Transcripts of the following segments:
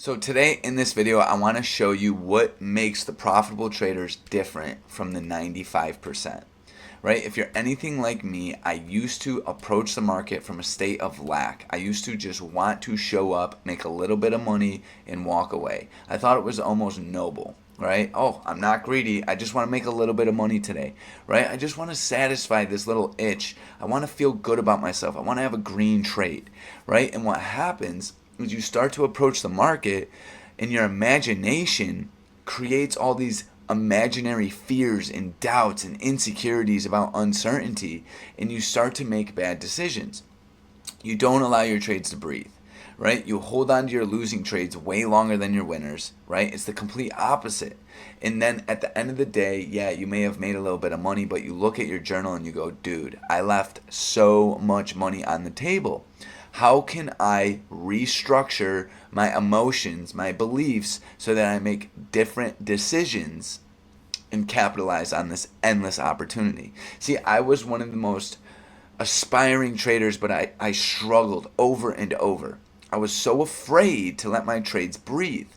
So today in this video, I want to show you what makes the profitable traders different from the 95%. Right? If you're anything like me, I used to approach the market from a state of lack. I used to just want to show up, make a little bit of money, and walk away. I thought it was almost noble. Right? Oh, I'm not greedy. I just want to make a little bit of money today. Right? I just want to satisfy this little itch. I want to feel good about myself. I want to have a green trade. Right? And what happens is you start to approach the market and your imagination creates all these imaginary fears and doubts and insecurities about uncertainty, and you start to make bad decisions. You don't allow your trades to breathe, right? You hold on to your losing trades way longer than your winners, right? It's the complete opposite. And then at the end of the day, yeah, you may have made a little bit of money, but you look at your journal and you go, dude, I left so much money on the table. How can I restructure my emotions, my beliefs, so that I make different decisions and capitalize on this endless opportunity? See, I was one of the most aspiring traders, but I struggled over and over. I was so afraid to let my trades breathe.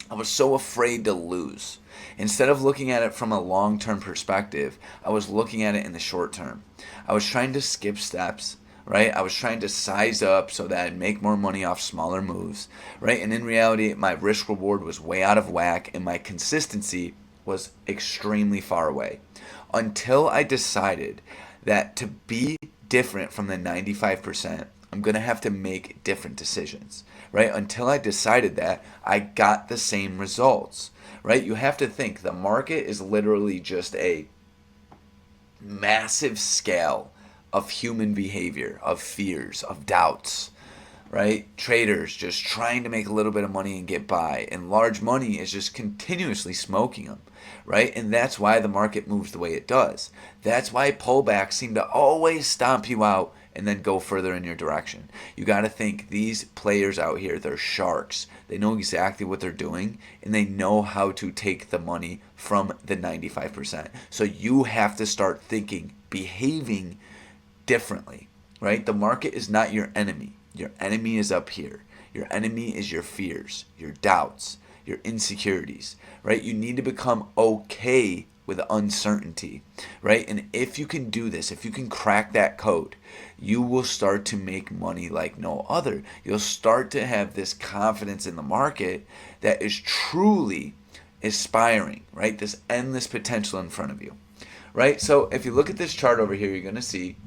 I was so afraid to lose. Instead of looking at it from a long-term perspective, I was looking at it in the short term. I was trying to skip steps, right? I was trying to size up so that I'd make more money off smaller moves, right? And in reality, my risk reward was way out of whack and my consistency was extremely far away. Until I decided that to be different from the 95%, I'm going to have to make different decisions, right? Until I decided that, I got the same results, right? You have to think the market is literally just a massive scale of human behavior, of fears, of doubts, right? Traders just trying to make a little bit of money and get by, and large money is just continuously smoking them, right? And that's why the market moves the way it does. That's why pullbacks seem to always stomp you out and then go further in your direction. You got to think these players out here, they're sharks. They know exactly what they're doing and they know how to take the money from the 95%. So you have to start thinking, behaving differently, right? The market is not your enemy. Your enemy is up here. Your enemy is your fears, your doubts, your insecurities, right? You need to become okay with uncertainty, right? And if you can do this, if you can crack that code, you will start to make money like no other. You'll start to have this confidence in the market that is truly aspiring, right? This endless potential in front of you, right? So if you look at this chart over here, you're going to see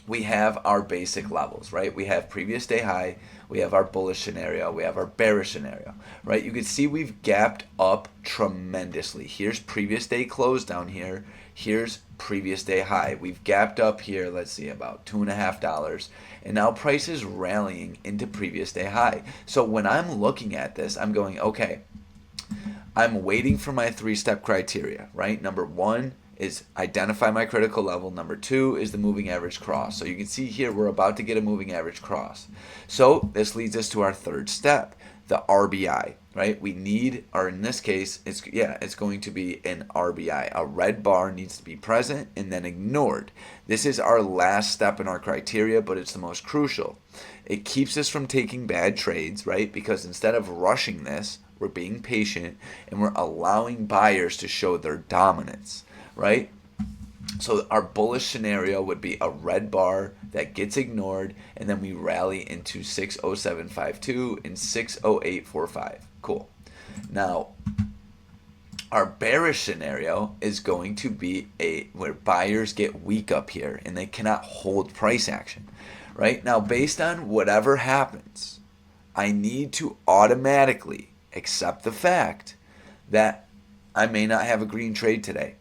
we have our basic levels, right? We have previous day high, we have our bullish scenario, we have our bearish scenario, right? You can see we've gapped up tremendously. Here's previous day close down here. Here's previous day high. We've gapped up here, let's see, about $2.50. And now price is rallying into previous day high. So when I'm looking at this, I'm going, okay, I'm waiting for my three-step criteria, right? Number one is identify my critical level. Number two is the moving average cross. So you can see here we're about to get a moving average cross. So this leads us to our third step, the RBI, right? We need, or in this case, it's going to be an RBI. A red bar needs to be present and then ignored. This is our last step in our criteria, but it's the most crucial. It keeps us from taking bad trades, right? Because instead of rushing this, we're being patient and we're allowing buyers to show their dominance, right? So our bullish scenario would be a red bar that gets ignored and then we rally into 60752 and 60845. Cool. Now, our bearish scenario is going to be where buyers get weak up here and they cannot hold price action, right? Now, based on whatever happens, I need to automatically accept the fact that I may not have a green trade today,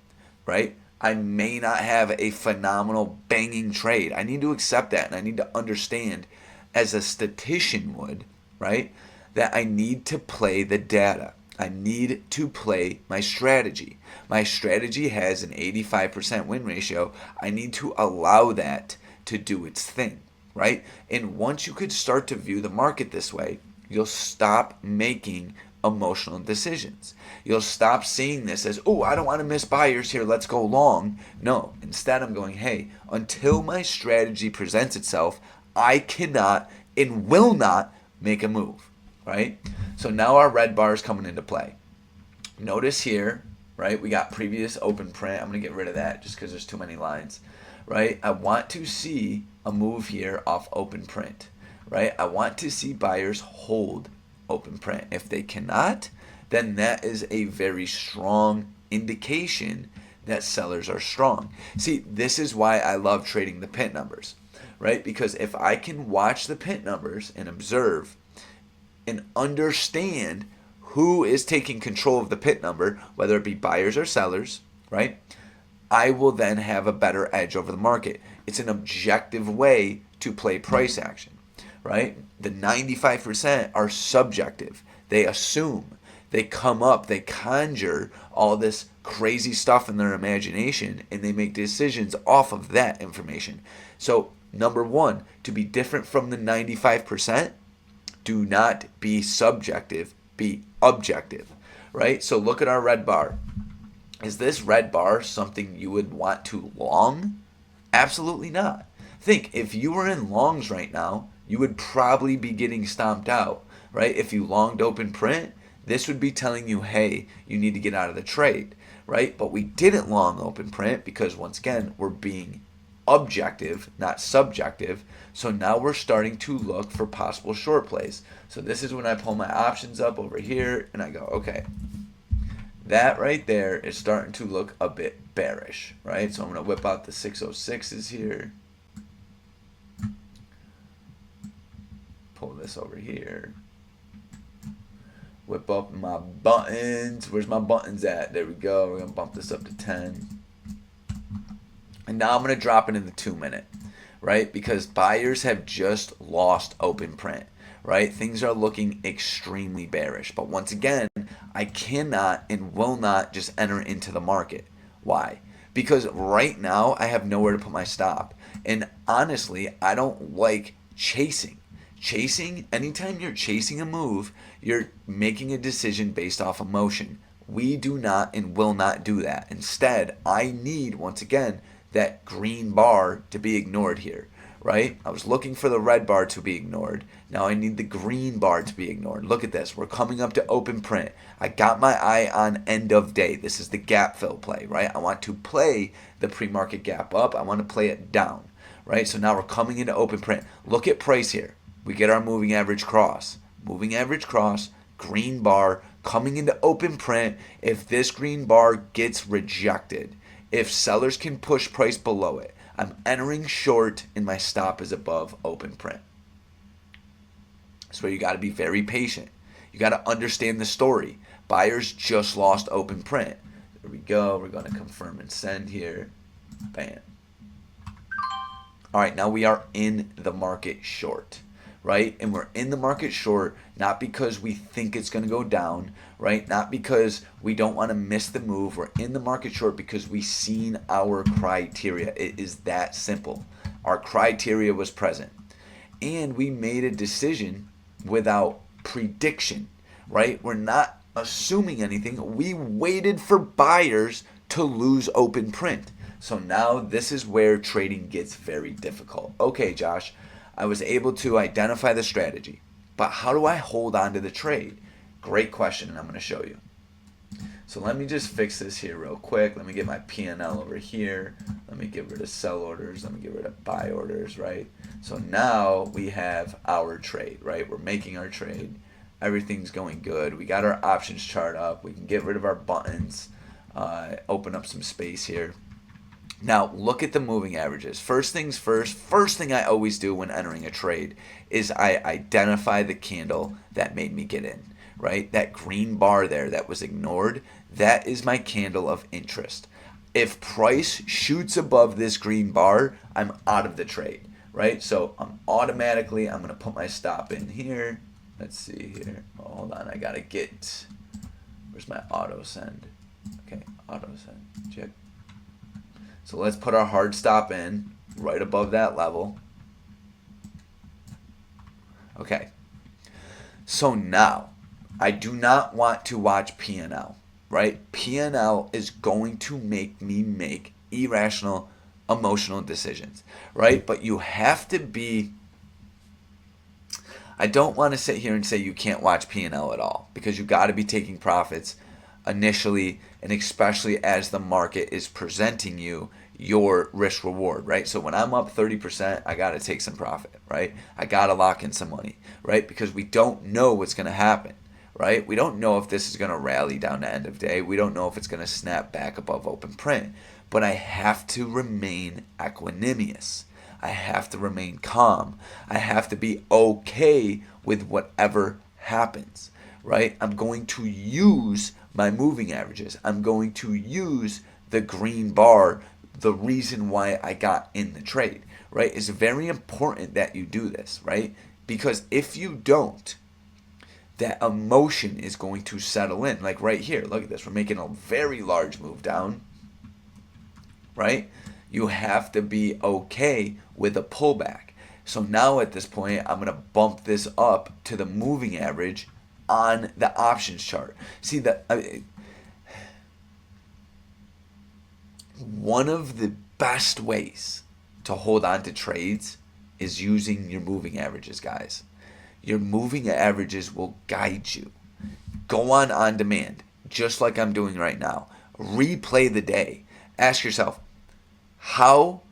right? I may not have a phenomenal banging trade. I need to accept that and I need to understand, as a statistician would, right, that I need to play the data. I need to play my strategy. My strategy has an 85% win ratio. I need to allow that to do its thing, right? And once you could start to view the market this way, you'll stop making emotional decisions. You'll stop seeing this as, oh, I don't want to miss buyers here, let's go long. No, instead I'm going, hey, until my strategy presents itself, I cannot and will not make a move. right? So now our red bar is coming into play. Notice here, right, we got previous open print. I'm going to get rid of that just because there's too many lines, right? I want to see a move here off open print, right? I want to see buyers hold open print. If they cannot, then that is a very strong indication that sellers are strong. See, this is why I love trading the pint numbers, right? Because if I can watch the pint numbers and observe and understand who is taking control of the pit number, whether it be buyers or sellers, right? I will then have a better edge over the market. It's an objective way to play price action, right? The 95% are subjective. They assume, they come up, they conjure all this crazy stuff in their imagination, and they make decisions off of that information. So, number one, to be different from the 95%, do not be subjective, be objective, right? So look at our red bar. Is this red bar something you would want to long? Absolutely not. Think, if you were in longs right now, you would probably be getting stomped out, right? If you longed open print, this would be telling you, hey, you need to get out of the trade, right? But we didn't long open print because, once again, we're being objective, not subjective. So now we're starting to look for possible short plays. So this is when I pull my options up over here and I go, okay, that right there is starting to look a bit bearish, right? So I'm going to whip out the 606s here. Pull this over here. Whip up my buttons. Where's my buttons at? There we go. We're going to bump this up to 10. And now I'm going to drop it in the 2 minute, right? Because buyers have just lost open print, right? Things are looking extremely bearish. But once again, I cannot and will not just enter into the market. Why? Because right now I have nowhere to put my stop. And honestly, I don't like chasing. Anytime you're chasing a move, you're making a decision based off emotion. We do not and will not do that. Instead, I need, once again, that green bar to be ignored here, right? I was looking for the red bar to be ignored. Now I need the green bar to be ignored. Look at this. We're coming up to open print. I got my eye on end of day. This is the gap fill play, right? I want to play the pre-market gap up. I want to play it down, right? So now we're coming into open print. Look at price here. We get our moving average cross. Moving average cross, green bar, coming into open print. If this green bar gets rejected, if sellers can push price below it, I'm entering short and my stop is above open print. So you got to be very patient. You got to understand the story. Buyers just lost open print. There we go. We're going to confirm and send here. Bam. All right, now we are in the market short, right? And we're in the market short not because we think it's going to go down, right? Not because we don't want to miss the move. We're in the market short because we've seen our criteria. It is that simple. Our criteria was present. And we made a decision without prediction, right? We're not assuming anything. We waited for buyers to lose open print. So now this is where trading gets very difficult. Okay, Josh, I was able to identify the strategy, but how do I hold on to the trade? Great question, and I'm going to show you. So let me just fix this here real quick. Let me get my P&L over here. Let me get rid of sell orders. Let me get rid of buy orders, right? So now we have our trade, right? We're making our trade. Everything's going good. We got our options chart up. We can get rid of our buttons, open up some space here. Now, look at the moving averages. First things first, first thing I always do when entering a trade is I identify the candle that made me get in, right? That green bar there that was ignored, that is my candle of interest. If price shoots above this green bar, I'm out of the trade, right? So I'm going to put my stop in here. Let's see here. Oh, hold on, I got to get, where's my auto send? Okay, auto send, check. So let's put our hard stop in right above that level. Okay. So now, I do not want to watch P&L, right? P&L is going to make me make irrational, emotional decisions, right? But you have to be, I don't want to sit here and say you can't watch P&L at all, because you got to be taking profits initially, and especially as the market is presenting you your risk reward, right? So when I'm up 30%, I got to take some profit, right? I got to lock in some money, right? Because we don't know what's going to happen, right? We don't know if this is going to rally down to end of day. We don't know if it's going to snap back above open print. But I have to remain equanimous. I have to remain calm. I have to be okay with whatever happens, right? I'm going to use my moving averages. I'm going to use the green bar, the reason why I got in the trade, right? It's very important that you do this, right? Because if you don't, that emotion is going to settle in. Like right here, look at this. We're making a very large move down, right? You have to be okay with a pullback. So now at this point, I'm going to bump this up to the moving average on the options chart. See, one of the best ways to hold on to trades is using your moving averages, guys. Your moving averages will guide you. Go on demand, just like I'm doing right now. Replay the day. Ask yourself, how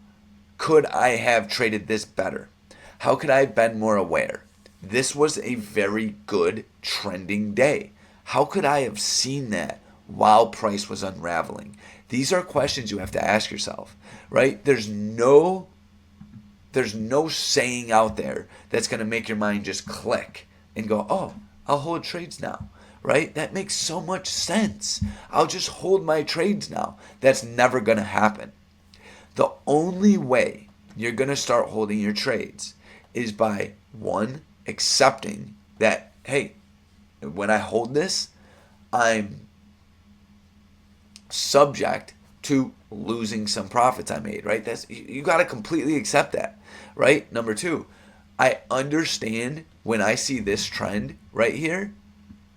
could I have traded this better? How could I have been more aware? This was a very good trending day. How could I have seen that while price was unraveling? These are questions you have to ask yourself, right? There's no saying out there that's going to make your mind just click and go, oh, I'll hold trades now, right? That makes so much sense. I'll just hold my trades now. That's never going to happen. The only way you're going to start holding your trades is by, one, accepting that, hey, when I hold this, I'm subject to losing some profits I made, right? You got to completely accept that, right? Number two, I understand when I see this trend right here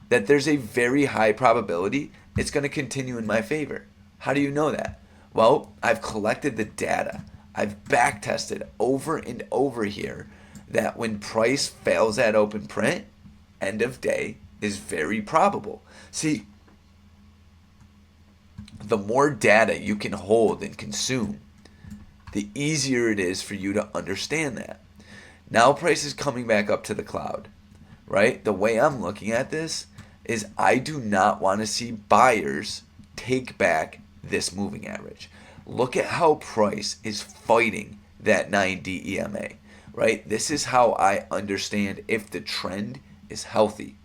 that there's a very high probability it's going to continue in my favor. How do you know that? Well, I've collected the data. I've back tested over and over here that when price fails at open print, end of day is very probable. See, the more data you can hold and consume, the easier it is for you to understand that. Now price is coming back up to the cloud, right? The way I'm looking at this is I do not want to see buyers take back this moving average. Look at how price is fighting that 9D EMA, right? This is how I understand if the trend is healthy.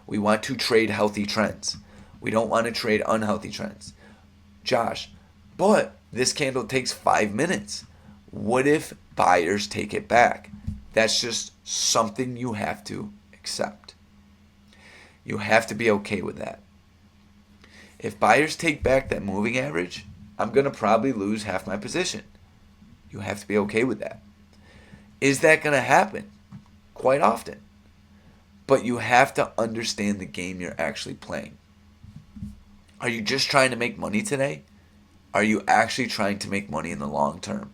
We want to trade healthy trends. We don't want to trade unhealthy trends. Josh, but this candle takes 5 minutes. What if buyers take it back? That's just something you have to accept. You have to be okay with that. If buyers take back that moving average, I'm going to probably lose half my position. You have to be okay with that. Is that going to happen? Quite often. But you have to understand the game you're actually playing. Are you just trying to make money today? Are you actually trying to make money in the long term?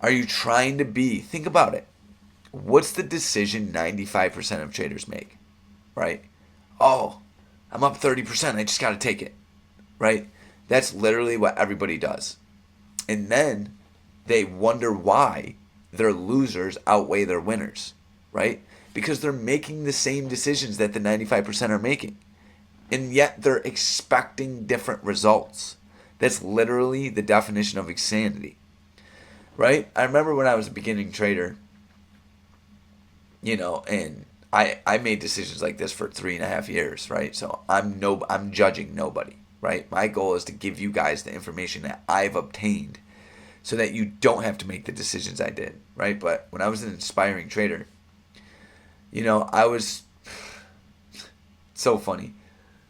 Are you trying to think about it. What's the decision 95% of traders make? Right? Oh, I'm up 30%. I just got to take it. Right? That's literally what everybody does. And then they wonder why their losers outweigh their winners. Right? Because they're making the same decisions that the 95% are making. And yet they're expecting different results. That's literally the definition of insanity. Right? I remember when I was a beginning trader, and I made decisions like this for 3.5 years, right? So I'm judging nobody, right? My goal is to give you guys the information that I've obtained so that you don't have to make the decisions I did, right? But when I was an aspiring trader, I was so funny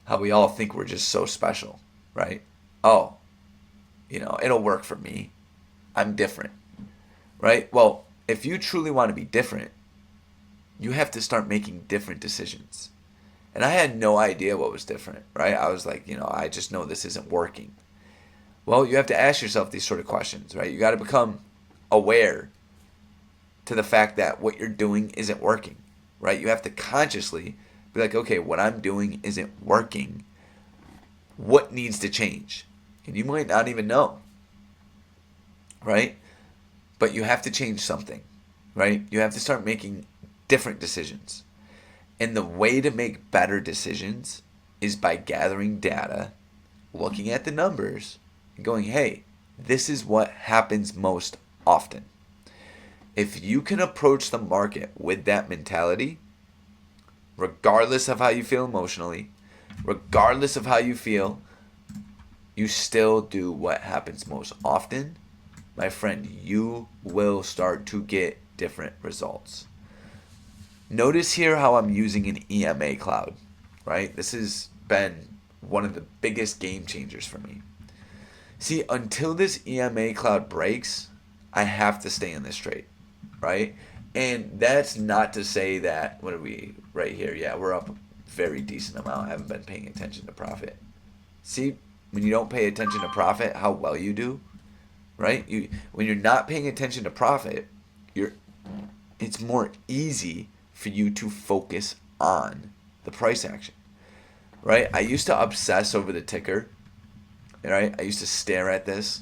how we all think we're just so special, right? Oh, it'll work for me. I'm different, right? Well, if you truly want to be different, you have to start making different decisions. And I had no idea what was different, right? I was like, I just know this isn't working. Well, you have to ask yourself these sort of questions, right? You got to become aware to the fact that what you're doing isn't working. right? You have to consciously be like, okay, what I'm doing isn't working. What needs to change? And you might not even know, right? But you have to change something, right? You have to start making different decisions. And the way to make better decisions is by gathering data, looking at the numbers, and going, hey, this is what happens most often. If you can approach the market with that mentality, regardless of how you feel emotionally, regardless of how you feel, you still do what happens most often, my friend, you will start to get different results. Notice here how I'm using an EMA cloud, right? This has been one of the biggest game changers for me. See, until this EMA cloud breaks, I have to stay in this trade, right? And that's not to say that, what are we right here? Yeah, we're up a very decent amount. I haven't been paying attention to profit. See, when you don't pay attention to profit, how well you do, right? When you're not paying attention to profit, it's more easy for you to focus on the price action, right? I used to obsess over the ticker, right? I used to stare at this.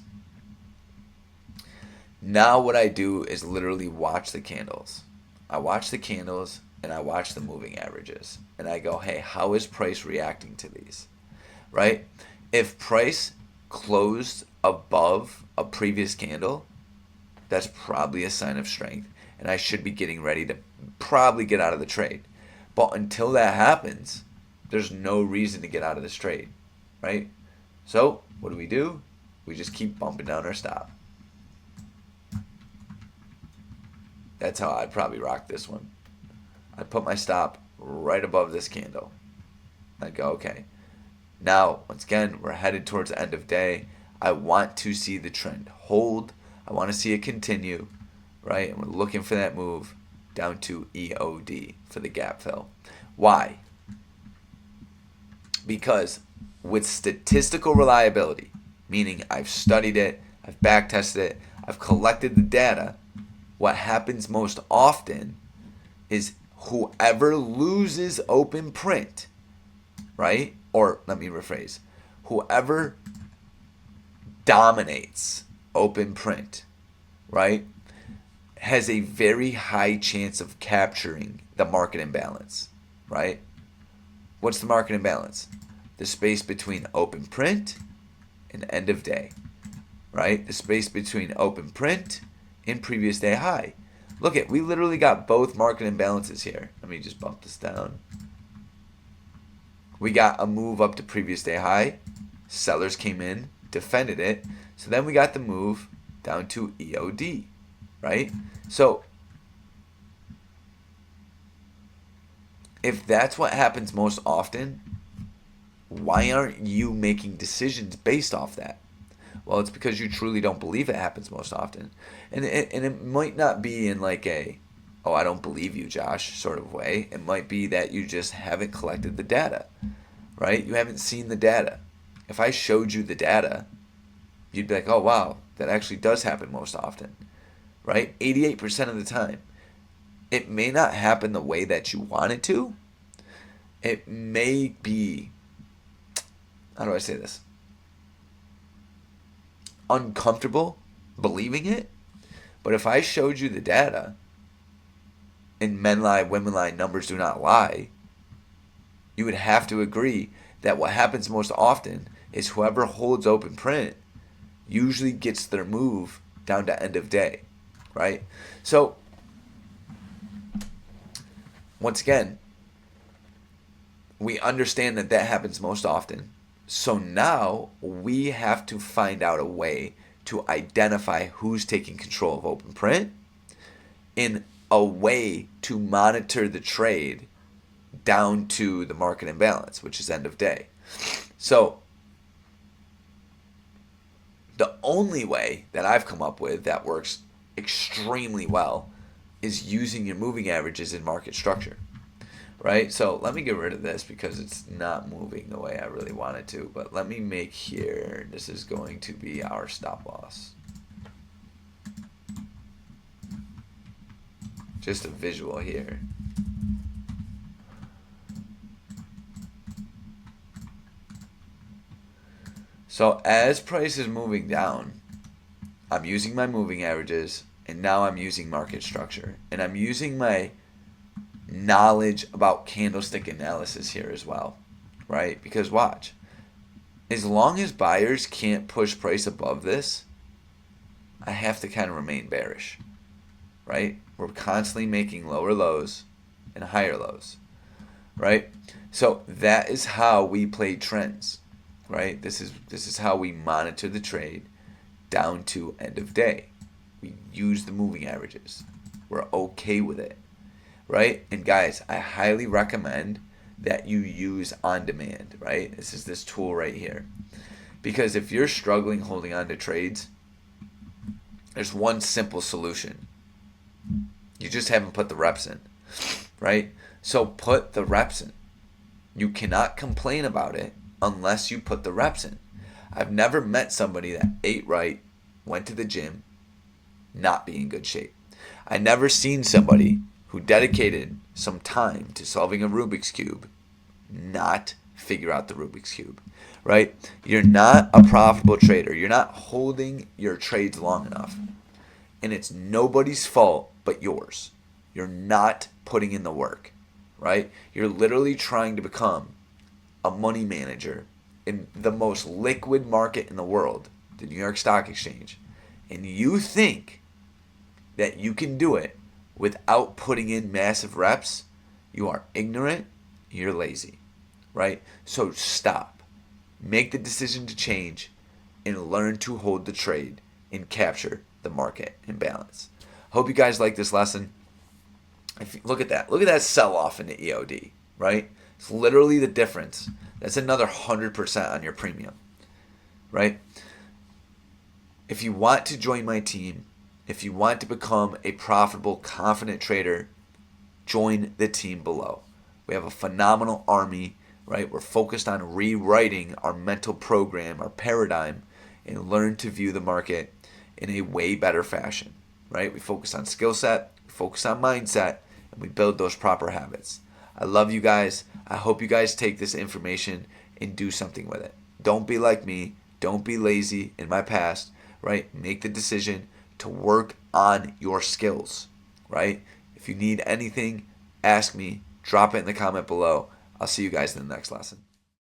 Now what I do is literally watch the candles. I watch the candles and I watch the moving averages. And I go, hey, how is price reacting to these, right? If price closed above a previous candle, that's probably a sign of strength. And I should be getting ready to probably get out of the trade. But until that happens, there's no reason to get out of this trade, right? So what do? We just keep bumping down our stop. That's how I'd probably rock this one. I'd put my stop right above this candle. I'd go, okay. Now, once again, we're headed towards the end of day. I want to see the trend hold. I want to see it continue, right? And we're looking for that move down to EOD for the gap fill. Why? Because with statistical reliability, meaning I've studied it, I've back tested it, I've collected the data, what happens most often is whoever loses open print, right? Or let me rephrase, whoever dominates open print, right, has a very high chance of capturing the market imbalance, right? What's the market imbalance? The space between open print and end of day, right? The space between open print and previous day high. Look at, we literally got both market imbalances here. Let me just bump this down. We got a move up to previous day high. Sellers came in, defended it. So then we got the move down to EOD, right? So if that's what happens most often, why aren't you making decisions based off that? Well, it's because you truly don't believe it happens most often. And it might not be in like a, oh, I don't believe you, Josh, sort of way. It might be that you just haven't collected the data, right? You haven't seen the data. If I showed you the data, you'd be like, oh, wow, that actually does happen most often, right? 88% of the time. It may not happen the way that you want it to. It may be, how do I say this? Uncomfortable believing it. But if I showed you the data and men lie, women lie, numbers do not lie, you would have to agree that what happens most often is whoever holds open print usually gets their move down to end of day, right? So once again, we understand that that happens most often. So now we have to find out a way to identify who's taking control of open print in a way to monitor the trade down to the market imbalance, which is end of day. So the only way that I've come up with that works extremely well is using your moving averages in market structure. Right? So let me get rid of this because it's not moving the way I really want it to. But let me make here, this is going to be our stop loss. Just a visual here. So as price is moving down, I'm using my moving averages, and now I'm using market structure. And I'm using my knowledge about candlestick analysis here as well, right? Because watch, as long as buyers can't push price above this, I have to kind of remain bearish, right? We're constantly making lower lows and higher lows, right? So that is how we play trends, right? This is how we monitor the trade down to end of day. We use the moving averages. We're okay with it, right? And guys, I highly recommend that you use on demand, right? This is this tool right here. Because if you're struggling holding on to trades, there's one simple solution. You just haven't put the reps in, right? So put the reps in. You cannot complain about it unless you put the reps in. I've never met somebody that ate right, went to the gym, not be in good shape. I never seen somebody who dedicated some time to solving a Rubik's Cube not figure out the Rubik's Cube, right? You're not a profitable trader. You're not holding your trades long enough. And it's nobody's fault but yours. You're not putting in the work, right? You're literally trying to become a money manager in the most liquid market in the world, the New York Stock Exchange. And you think that you can do it without putting in massive reps, you are ignorant, you're lazy, right? So stop. Make the decision to change and learn to hold the trade and capture the market imbalance. Hope you guys like this lesson. Look at that. Look at that sell-off in the EOD, right? It's literally the difference. That's another 100% on your premium, right? If you want to join my team, if you want to become a profitable, confident trader, join the team below. We have a phenomenal army, right? We're focused on rewriting our mental program, our paradigm, and learn to view the market in a way better fashion, right? We focus on skill set, we focus on mindset, and we build those proper habits. I love you guys. I hope you guys take this information and do something with it. Don't be like me. Don't be lazy in my past, right? Make the decision to work on your skills, right? If you need anything, ask me, drop it in the comment below. I'll see you guys in the next lesson.